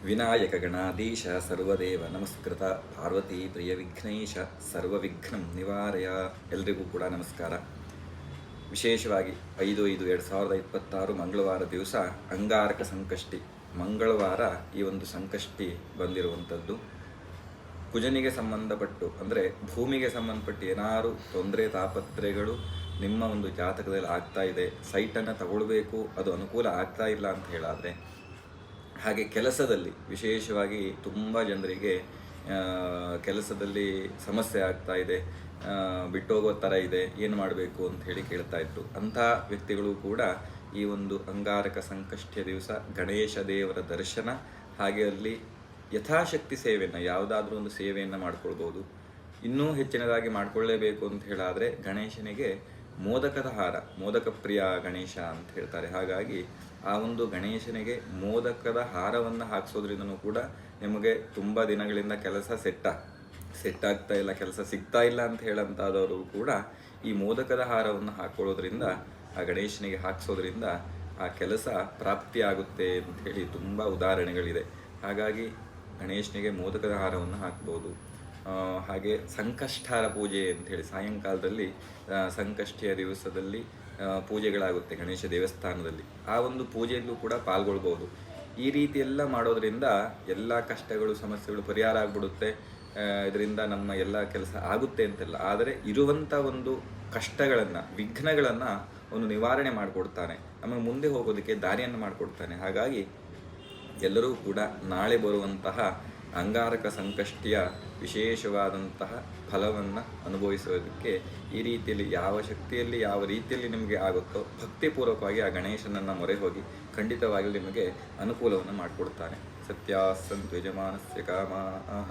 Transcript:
ವಿನಾಯಕ ಗಣಾಧೀಶ ಸರ್ವದೇವ ನಮಸ್ಕೃತ ಪಾರ್ವತಿ ಪ್ರಿಯ ವಿಘ್ನೇಶ ಸರ್ವವಿಘ್ನಂ ನಿವಾರಯ. ಎಲ್ರಿಗೂ ಕೂಡ ನಮಸ್ಕಾರ. ವಿಶೇಷವಾಗಿ 5/5/2026 ಮಂಗಳವಾರ ದಿವಸ ಅಂಗಾರಕ ಸಂಕಷ್ಟಿ. ಮಂಗಳವಾರ ಈ ಒಂದು ಸಂಕಷ್ಟಿ ಬಂದಿರುವಂಥದ್ದು. ಕುಜನಿಗೆ ಸಂಬಂಧಪಟ್ಟು ಅಂದರೆ ಭೂಮಿಗೆ ಸಂಬಂಧಪಟ್ಟು ಏನಾರು ತೊಂದರೆ ತಾಪತ್ರೆಗಳು ನಿಮ್ಮ ಒಂದು ಜಾತಕದಲ್ಲಿ ಆಗ್ತಾ ಇದೆ, ಸೈಟನ್ನು ತಗೊಳ್ಬೇಕು, ಅದು ಅನುಕೂಲ ಆಗ್ತಾ ಇಲ್ಲ ಅಂತ ಹೇಳಾದರೆ, ಹಾಗೆ ಕೆಲಸದಲ್ಲಿ ವಿಶೇಷವಾಗಿ ತುಂಬ ಜನರಿಗೆ ಕೆಲಸದಲ್ಲಿ ಸಮಸ್ಯೆ ಆಗ್ತಾ ಇದೆ, ಬಿಟ್ಟೋಗೋ ಥರ ಇದೆ, ಏನು ಮಾಡಬೇಕು ಅಂತ ಹೇಳಿ ಕೇಳ್ತಾ ಇದ್ರು. ಅಂಥ ವ್ಯಕ್ತಿಗಳು ಕೂಡ ಈ ಒಂದು ಅಂಗಾರಕ ಸಂಕಷ್ಟಿಯ ದಿವಸ ಗಣೇಶ ದೇವರ ದರ್ಶನ, ಹಾಗೆ ಅಲ್ಲಿ ಯಥಾಶಕ್ತಿ ಸೇವೆಯನ್ನು, ಯಾವುದಾದ್ರೂ ಒಂದು ಸೇವೆಯನ್ನು ಮಾಡ್ಕೊಳ್ಬೋದು. ಇನ್ನೂ ಹೆಚ್ಚಿನದಾಗಿ ಮಾಡಿಕೊಳ್ಳೇಬೇಕು ಅಂತ ಹೇಳಾದರೆ ಗಣೇಶನಿಗೆ ಮೋದಕದ ಹಾರ, ಮೋದಕ ಪ್ರಿಯ ಗಣೇಶ ಅಂತ ಹೇಳ್ತಾರೆ. ಹಾಗಾಗಿ ಆ ಒಂದು ಗಣೇಶನಿಗೆ ಮೋದಕದ ಹಾರವನ್ನು ಹಾಕಿಸೋದ್ರಿಂದನೂ ಕೂಡ ನಿಮಗೆ ತುಂಬ ದಿನಗಳಿಂದ ಕೆಲಸ ಸೆಟ್ ಆಗ್ತಾ ಇಲ್ಲ, ಕೆಲಸ ಸಿಗ್ತಾ ಇಲ್ಲ ಅಂತ ಹೇಳಂತಾದವರು ಕೂಡ ಈ ಮೋದಕದ ಹಾರವನ್ನು ಹಾಕ್ಕೊಳ್ಳೋದ್ರಿಂದ, ಆ ಗಣೇಶನಿಗೆ ಹಾಕಿಸೋದ್ರಿಂದ ಆ ಕೆಲಸ ಪ್ರಾಪ್ತಿಯಾಗುತ್ತೆ ಅಂತ ಹೇಳಿ ತುಂಬ ಉದಾಹರಣೆಗಳಿದೆ. ಹಾಗಾಗಿ ಗಣೇಶನಿಗೆ ಮೋದಕದ ಹಾರವನ್ನು ಹಾಕ್ಬೋದು. ಹಾಗೆ ಸಂಕಷ್ಟಾರ ಪೂಜೆ ಅಂಥೇಳಿ ಸಾಯಂಕಾಲದಲ್ಲಿ ಸಂಕಷ್ಟಿಯ ದಿವಸದಲ್ಲಿ ಪೂಜೆಗಳಾಗುತ್ತೆ ಗಣೇಶ ದೇವಸ್ಥಾನದಲ್ಲಿ. ಆ ಒಂದು ಪೂಜೆಯಲ್ಲೂ ಕೂಡ ಪಾಲ್ಗೊಳ್ಬೋದು. ಈ ರೀತಿ ಎಲ್ಲ ಮಾಡೋದ್ರಿಂದ ಎಲ್ಲ ಕಷ್ಟಗಳು ಸಮಸ್ಯೆಗಳು ಪರಿಹಾರ ಆಗಿಬಿಡುತ್ತೆ. ಇದರಿಂದ ನಮ್ಮ ಎಲ್ಲ ಕೆಲಸ ಆಗುತ್ತೆ ಅಂತೆಲ್ಲ, ಆದರೆ ಇರುವಂಥ ಒಂದು ಕಷ್ಟಗಳನ್ನು, ವಿಘ್ನಗಳನ್ನು ಒಂದು ನಿವಾರಣೆ ಮಾಡಿಕೊಡ್ತಾನೆ, ನಮಗೆ ಮುಂದೆ ಹೋಗೋದಕ್ಕೆ ದಾರಿಯನ್ನು ಮಾಡಿಕೊಡ್ತಾನೆ. ಹಾಗಾಗಿ ಎಲ್ಲರೂ ಕೂಡ ನಾಳೆ ಬರುವಂತಹ ಅಂಗಾರಕ ಸಂಕಷ್ಟಿಯ ವಿಶೇಷವಾದಂತಹ ಫಲವನ್ನು ಅನುಭವಿಸೋದಕ್ಕೆ ಈ ರೀತಿಯಲ್ಲಿ, ಯಾವ ಶಕ್ತಿಯಲ್ಲಿ, ಯಾವ ರೀತಿಯಲ್ಲಿ ನಿಮಗೆ ಆಗುತ್ತೋ ಭಕ್ತಿಪೂರ್ವಕವಾಗಿ ಆ ಗಣೇಶನನ್ನು ಮೊರೆ ಹೋಗಿ ಖಂಡಿತವಾಗಿ ನಿಮಗೆ ಅನುಕೂಲವನ್ನು ಮಾಡಿಕೊಡ್ತಾನೆ. ಸತ್ಯಾಸಂತು ಯಜಮಾನಸ್ಯ ಕಾಮಾಃ.